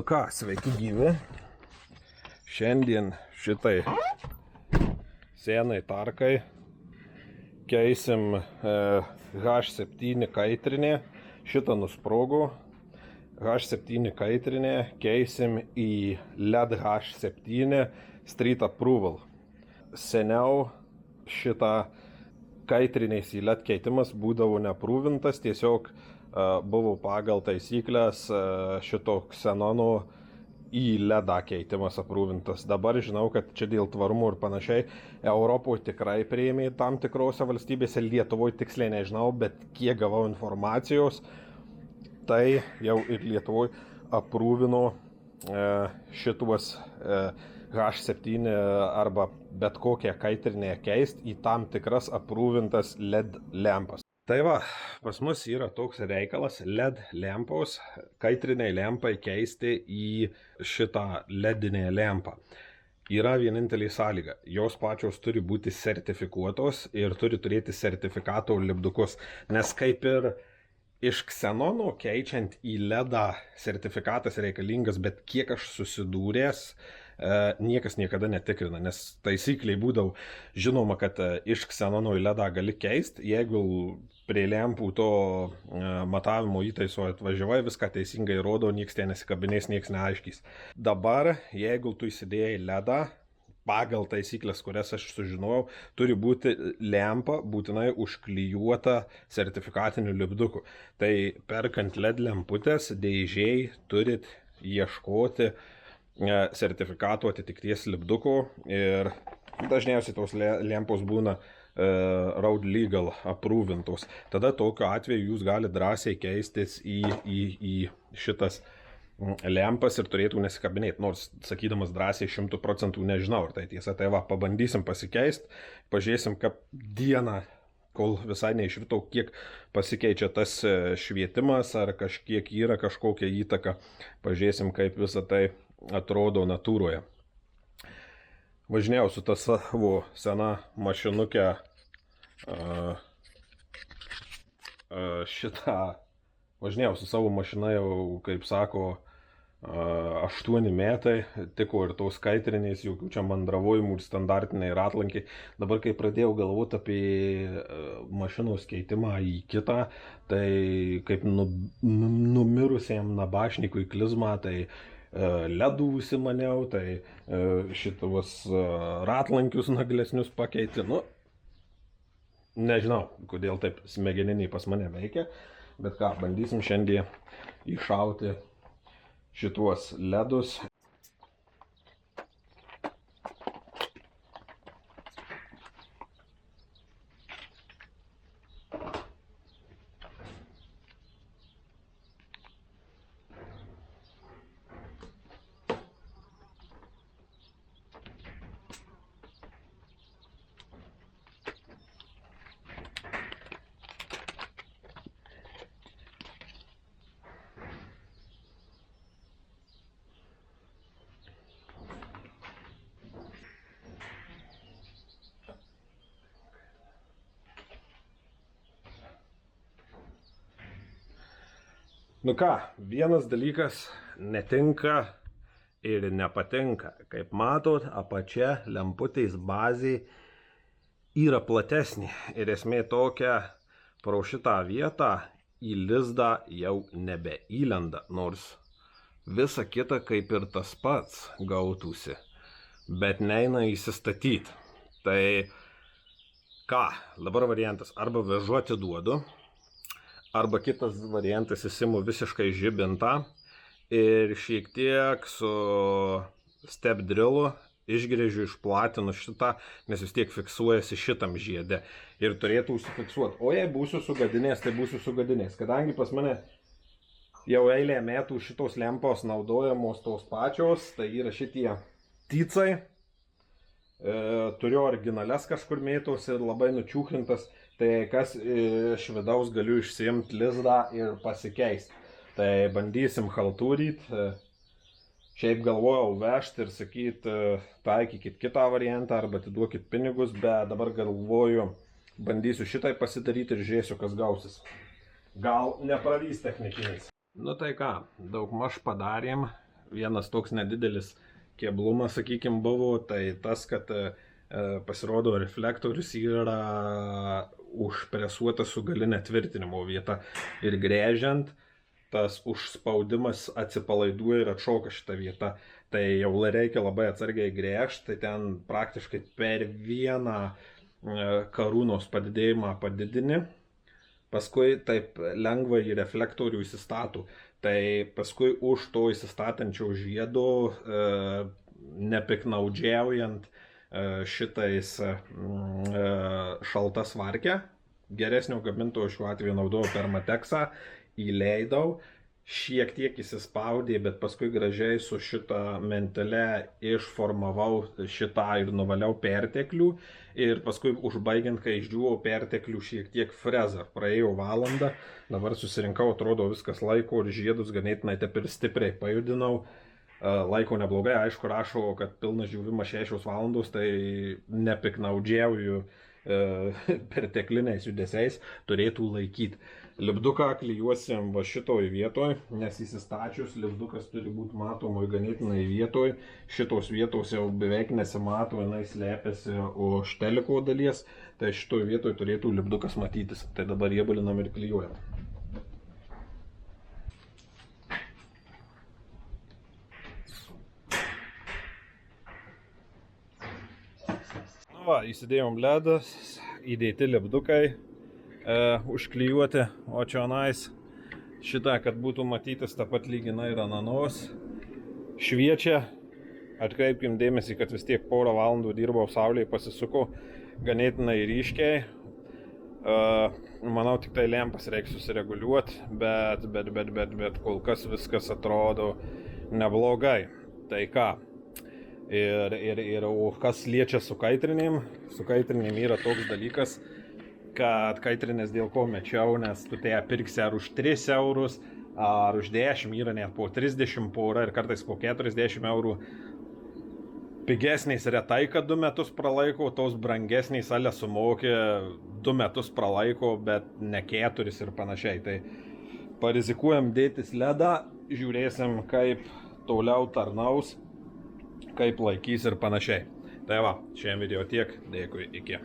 ką, sveiki gyvi. Šiandien šitai senai tarkai keisim H7 kaitrinė. Šitą nusprogo. H7 kaitrinė keisim į LED H7 Street Approval. Seniau šitą kaitrinės į LED keitimas būdavo neaprūvintas, tiesiog buvo pagal taisyklės šito ksenono į LED keitimas aprūvintas. Dabar žinau, kad čia dėl tvarumo ir panašiai Europoje tikrai priėmė tam tikrose valstybėse, Lietuvoje tiksliai nežinau, bet kiek gavau informacijos, tai jau ir Lietuvoje aprūvino šituos H7 arba bet kokią kaitrinę keisti į tam tikras aprūvintas LED lempas. Tai va, pas mus yra toks reikalas LED lempos, kaitriniai lempai keisti į šitą LEDinę lempą. Yra vienintelė sąlyga, jos pačios turi būti sertifikuotos ir turi turėti sertifikato lipdukus, nes kaip ir iš ksenono keičiant į LEDą sertifikatas reikalingas, bet kiek aš susidūręs, niekas niekada netikrina, nes taisykliai būdavo žinoma, kad iš ksenono į LEDą gali keisti, jeigu prie lempų to matavimo įtaiso atvažiavai, viską teisingai rodo, nieks ten nesikabinės, nieks neaiškys. Dabar, jeigu tu įsidėjai LEDą, pagal taisyklės, kurias aš sužinojau, turi būti lempa būtinai užklijuota sertifikatiniu lipduku. Tai perkant LED lemputės, dėžiai turit ieškoti sertifikato atitikties lipduko ir dažniausiai tos lempos būna Road Legal aprūvintos. Tada tokiu atveju jūs gali drąsiai keistis į šitas lempas ir turėtų nesikabinėti, nors sakydamas drąsiai 100% nežinau, ar tai tiesa. Tai va, pabandysim pasikeisti, pažiūrėsim, kaip dieną, kol visai neišvirtau, kiek pasikeičia tas švietimas, ar kažkiek yra kažkokia įtaka. Pažiūrėsim, kaip visą tai atrodo natūroje. Važinėjau su ta savo sena mašinukė važinėjau su savo mašina jau, kaip sako, 8 metai, tiko ir tos kaitrinės, jokių čia mandravojimų ir standartiniai ratlankiai. Dabar, kai pradėjau galvoti apie mašinos keitimą į kitą, tai kaip numirusiem nabašnikui klizmą, tai ledų užsimaniau, tai šitos ratlankius naglesnius pakeiti. Nu, nežinau, kodėl taip smegeniniai pas mane veikia, bet ką, bandysim šiandien iššauti šituos ledus. Nu ką, vienas dalykas netinka ir nepatinka. Kaip matot, apačia lemputės bazė yra platesnė ir esmė tokia, pro šitą vietą į lizdą jau nebeįlenda, nors visa kita kaip ir tas pats gautųsi, bet neina įsistatyti. Tai ką, dabar variantas, arba vežu atiduodu, arba kitas variantas, įsimu visiškai žibintą ir šiek tiek su step drillu išgrėžiu, išplatinu šitą, nes vis tiek fiksuojasi šitam žiede ir turėtų užsifiksuoti. O jei būsiu sugadinės, tai būsiu sugadinės. Kadangi pas mane jau eilę metų šitos lempos naudojamos tos pačios, tai yra šitie tycai. Turiu originales kažkur mėtos ir labai nučiūkrintas, tai kas iš vidaus galiu išsiimti lizdą ir pasikeisti. Tai bandysim haltūryti, šiaip galvojau vežti ir sakyti, taikykit kitą variantą arba atiduokit pinigus, bet dabar galvoju, bandysiu šitai pasidaryti ir žiūrėsiu, kas gausis. Gal nepravys technikiniais. Nu tai ką, daugmaž padarėm, vienas toks nedidelis keblumas, sakykime, buvo, tai tas, kad pasirodo reflektorius yra užpresuotas su galinė tvirtinimo vieta ir gręžiant, tas užspaudimas atsipalaiduoja ir atšoka šitą vietą. Tai jau reikia labai atsargiai gręžti, tai ten praktiškai per vieną karūnos padidėjimą padidini, paskui taip lengvai į reflektorių įsistatų. Tai paskui už to įsistatančio žiedo, nepiknaudžiaujant šitais šalta svarkė, geresnio gamintojo šiuo atveju naudojau Permatexą, įleidau, šiek tiek įsispaudė, bet paskui gražiai su šitą mentele išformavau šitą ir nuvaliau perteklių ir paskui užbaigiant, kai išdžiūvau perteklių šiek tiek frezą. Praėjo valandą, dabar susirinkau, atrodo viskas laiko ir žiedus ganėtinai taip ir stipriai pajudinau. Laiko neblogai, aišku, rašo, kad pilnas džiūvimas 6 valandos, tai nepiknaudžiauju pertekliniais judesiais, turėtų laikyti. Lipduką klijuosim va šitoj vietoj, nes įsistačius lipdukas turi būti matomoj ganėtinai vietoj. Šitos vietos jau beveik nesimato, jinai slepiasi už teliko dalies, tai šitoj vietoj turėtų lipdukas matytis. Tai dabar riebalinam ir klijuojam. Va, įsidėjom ledas, įdėti lipdukai, užklijuoti, o čionais šitą, kad būtų matytis tą pat lyginai ir ananos, šviečia. Atkreipkim dėmesį, kad vis tiek porą valandų dirbau saulėje, pasisuko ganėtinai ryškiai. Manau, tik tai lempas reikia susireguliuoti, bet kol kas viskas atrodo neblogai. Tai ką? O kas liečia su kaitrinėm yra toks dalykas, kad kaitrinės dėl ko mečiau, nes tu tai pirksi ar už 3 eurus, ar už 10, yra net po 30 pora ir kartais po 40 eurų. Pigesniais retai, kad 2 metus pralaiko, tos brangesniais ale sumokė 2 metus pralaiko, bet ne 4 ir panašiai. Tai parizikuojam dėtis ledą, žiūrėsim, kaip toliau tarnaus, kaip laikys ir panašiai. Tai va, šiandien video tiek, dėkui, iki.